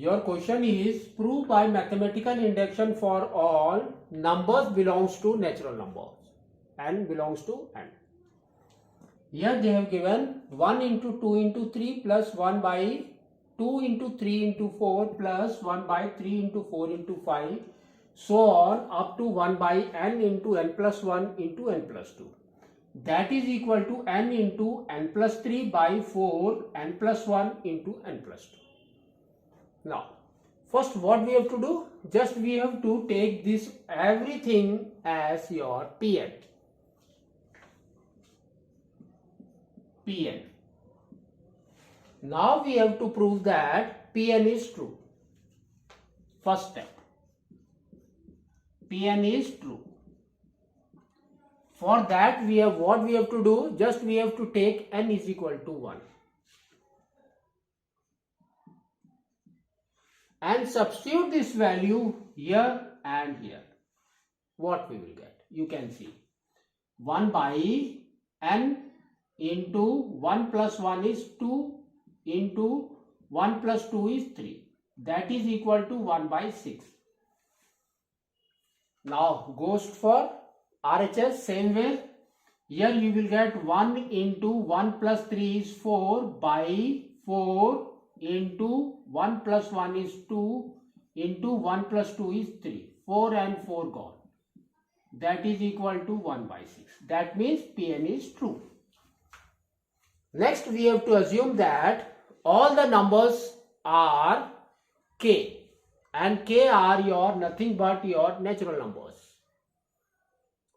Your question is prove by mathematical induction for all numbers belongs to natural numbers n belongs to n. Here they have given 1 into 2 into 3 plus 1 by 2 into 3 into 4 plus 1 by 3 into 4 into 5 so on up to 1 by n into n plus 1 into n plus 2. That is equal to n into n plus 3 by 4 n plus 1 into n plus 2. Now, first what we have to do? Just we have to take this everything as your Pn. Pn. Now we have to prove that Pn is true. First step. Pn is true. For that we have what we have to do? Just we have to take n is equal to 1. And substitute this value here and here. What we will get? You can see 1 by n into 1 plus 1 is 2 into 1 plus 2 is 3. That is equal to 1 by 6. Now goes for RHS same way. Here you will get 1 into 1 plus 3 is 4 by 4 into 1 plus 1 is 2 into 1 plus 2 is 3. 4 and 4 gone. That is equal to 1 by 6. That means Pn is true. Next we have to assume that all the numbers are k and k are your nothing but your natural numbers.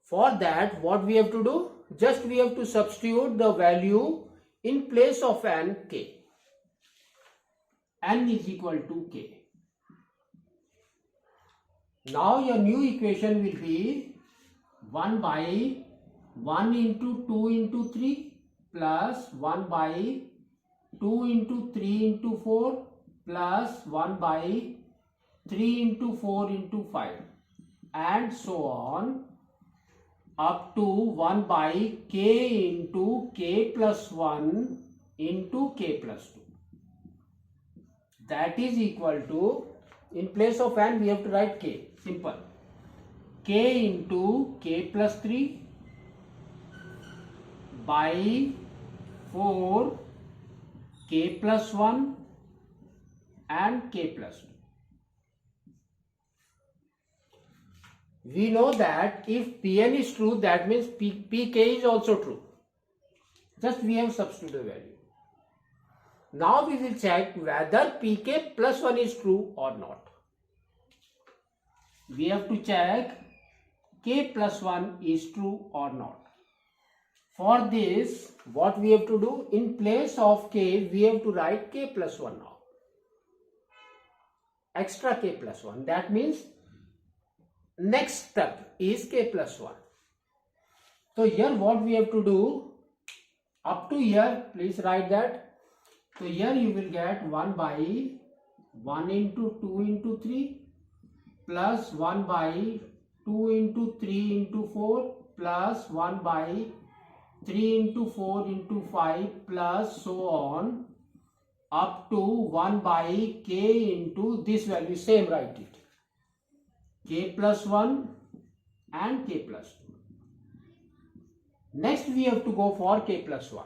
For that what we have to do? Just we have to substitute the value in place of n k. N is equal to k. Now your new equation will be 1 by 1 into 2 into 3 plus 1 by 2 into 3 into 4 plus 1 by 3 into 4 into 5 and so on up to 1 by k into k plus 1 into k plus 2. That is equal to, in place of n we have to write k, simple, k into k plus 3 by 4 k plus 1 and k plus 2. We know that if Pn is true, that means Pk is also true. Just we have substituted the value. Now we will check whether Pk plus 1 is true or not. We have to check k plus 1 is true or not. For this, what we have to do? In place of k, we have to write k plus 1 now. Extra k plus 1. That means next step is k plus 1. So here what we have to do? Up to here, please write that. So here you will get 1 by 1 into 2 into 3 plus 1 by 2 into 3 into 4 plus 1 by 3 into 4 into 5 plus so on up to 1 by k into this value, same write it, k plus 1 and k plus 2. Next we have to go for k plus 1.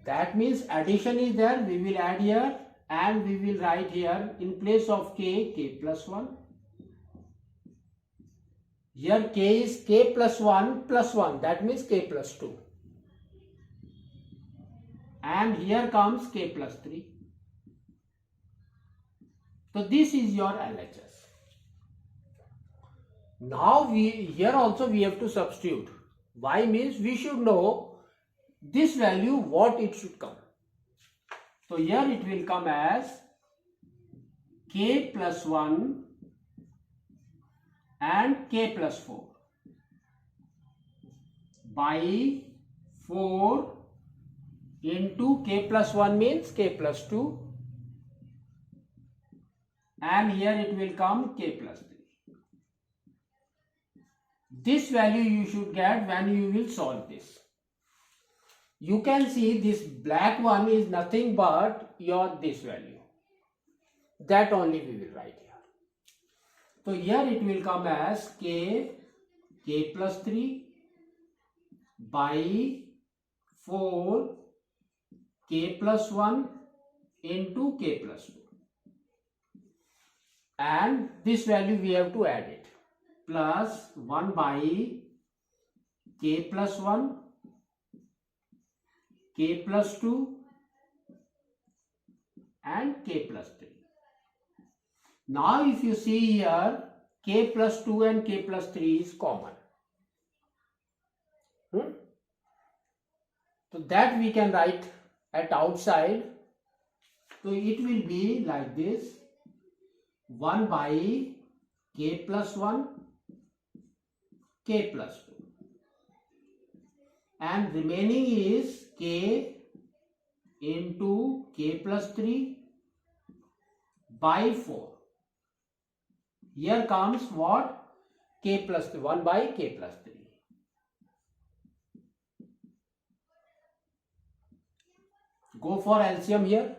That means addition is there, we will add here and we will write here in place of k, k plus 1. Here k is k plus 1, that means k plus 2. And here comes k plus 3. So this is your LHS. Now here also we have to substitute. Why means we should know this value what it should come. So here it will come as k plus 1 and k plus 4 by 4 into k plus 1 means k plus 2 and here it will come k plus 3. This value you should get when you will solve this. You can see this black one is nothing but your this value. that only we will write here. So here it will come as k plus 3 by 4 k plus 1 into k plus 2. And this value we have to add it. Plus 1 by k plus 1, k plus 2 and k plus 3. Now if you see here, k plus 2 and k plus 3 is common. So that we can write at outside. So it will be like this: 1 by k plus 1, k plus 2. And remaining is k into k plus 3 by 4. Here comes what? K plus 3, 1 by k plus 3. Go for LCM here.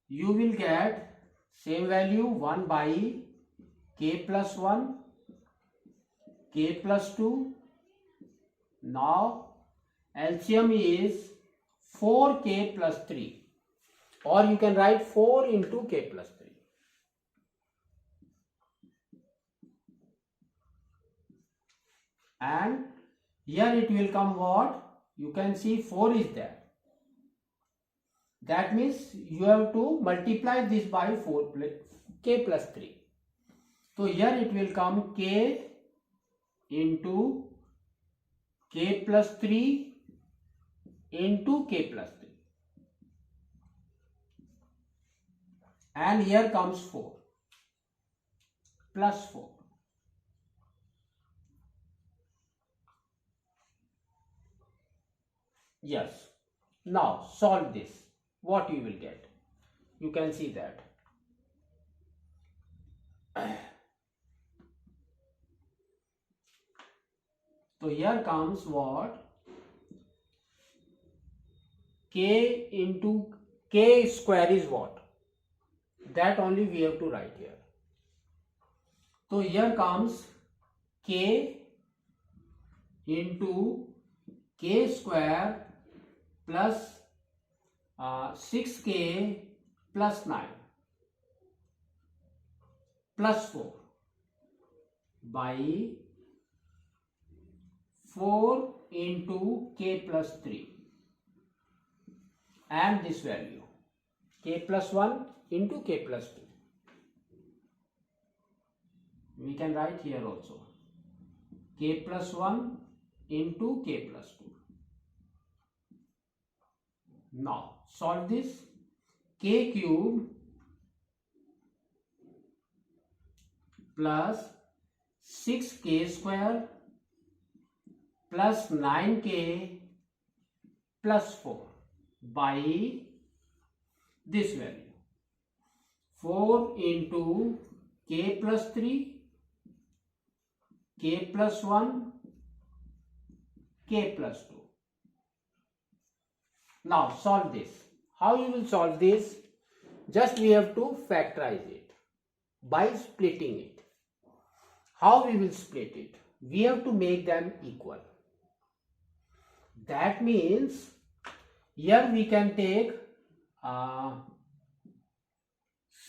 You will get same value, 1 by k plus 1, k plus 2. Now LCM is 4k plus 3, or you can write 4 into k plus 3. And here it will come what? You can see 4 is there. That means you have to multiply this by 4 k plus 3. So here it will come k into k plus 3 into k plus 3. And here comes 4 plus 4. Yes. Now solve this. What you will get? You can see that. So here comes what? K into k square is what? That only we have to write here. So here comes k into k square plus 6k plus 9 plus 4 by 4 into k plus 3, and this value k plus 1 into k plus 2. We can write here also k plus 1 into k plus 2. Now solve this. K cube plus 6k square plus 9k plus 4 by this value 4 into k plus 3, k plus 1, k plus 2. Now solve this. How you will solve this? Just we have to factorize it by splitting it. How we will split it? We have to make them equal. That means here we can take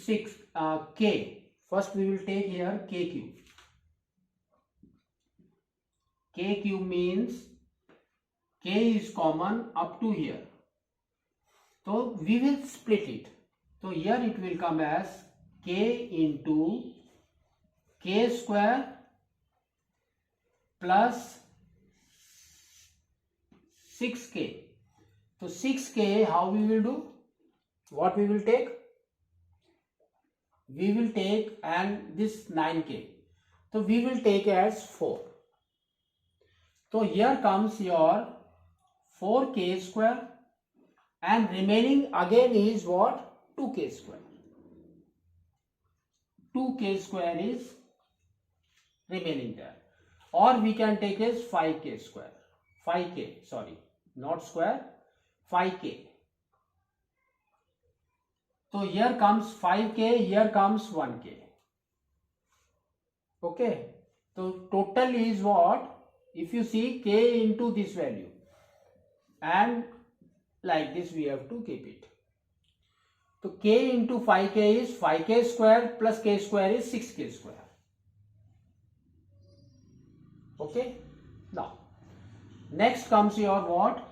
6k. First we will take here k cube. K cube means k is common up to here. So we will split it. So here it will come as k into k square plus 6k. So 6k, how we will do? What we will take? We will take, and this 9k. So we will take as 4. So here comes your 4k square, and remaining again is what? 2k square. 2k square is remaining there. Or we can take as 5k square. 5k, sorry, not square, 5k. So here comes 5k, here comes 1k. Okay. So total is what? If you see k into this value, and like this we have to keep it. So k into 5k is 5k square plus k square is 6k square. Okay. Now next comes your what?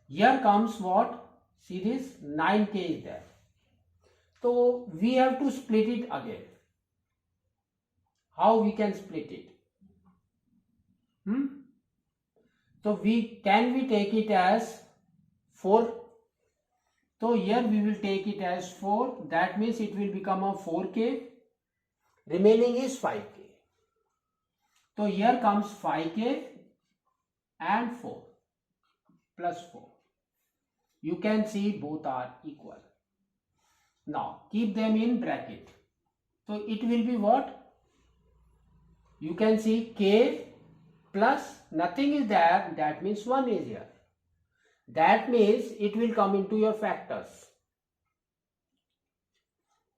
Here comes what? See this 9k is there. So we have to split it again. How we can split it? So we take it as 4. So here we will take it as 4. That means it will become a 4k. Remaining is 5k. So here comes 5k and 4 plus 4. You can see both are equal. Now keep them in bracket. So it will be what? You can see k plus nothing is there, that means 1 is here. That means it will come into your factors.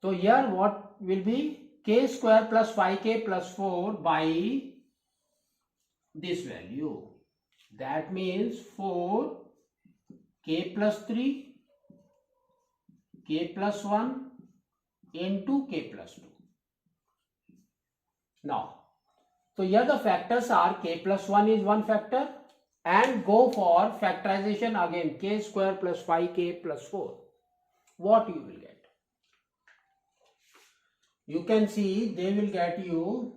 So here what will be? K square plus 5k plus 4 by this value. That means 4 k plus 3 k plus 1 into k plus 2. Now, so here the factors are k plus 1 is one factor, and go for factorization again, k square plus 5k plus 4. What you will get? You can see they will get you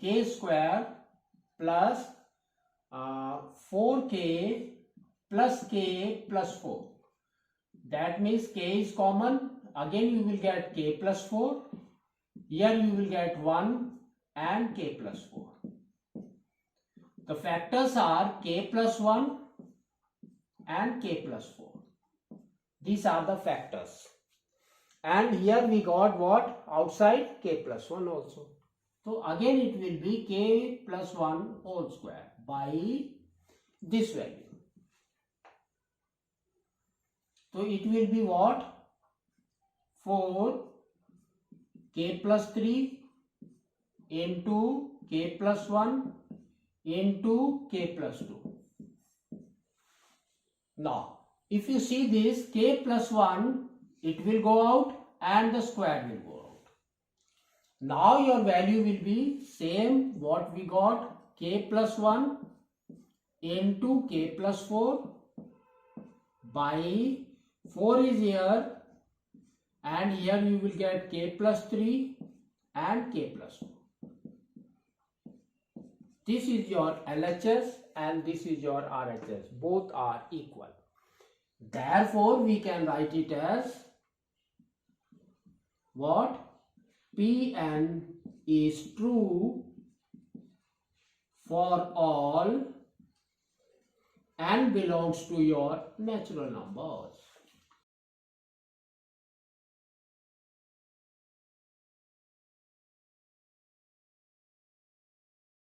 k square plus 4k plus k plus 4. That means k is common. Again you will get k plus 4. Here you will get 1 and k plus 4. The factors are k plus 1 and k plus 4. These are the factors. And here we got what? Outside k plus 1 also. So again it will be k plus 1 whole square by this value. So it will be what? 4 k plus 3 into k plus 1 into k plus 2. Now, if you see this k plus 1, it will go out and the square will go out. Now your value will be same what we got, k plus 1 into k plus 4 by 4 is here, and here you will get k plus 3 and k plus 2. This is your LHS and this is your RHS. Both are equal. Therefore, we can write it as what? Pn is true for all and belongs to your natural numbers.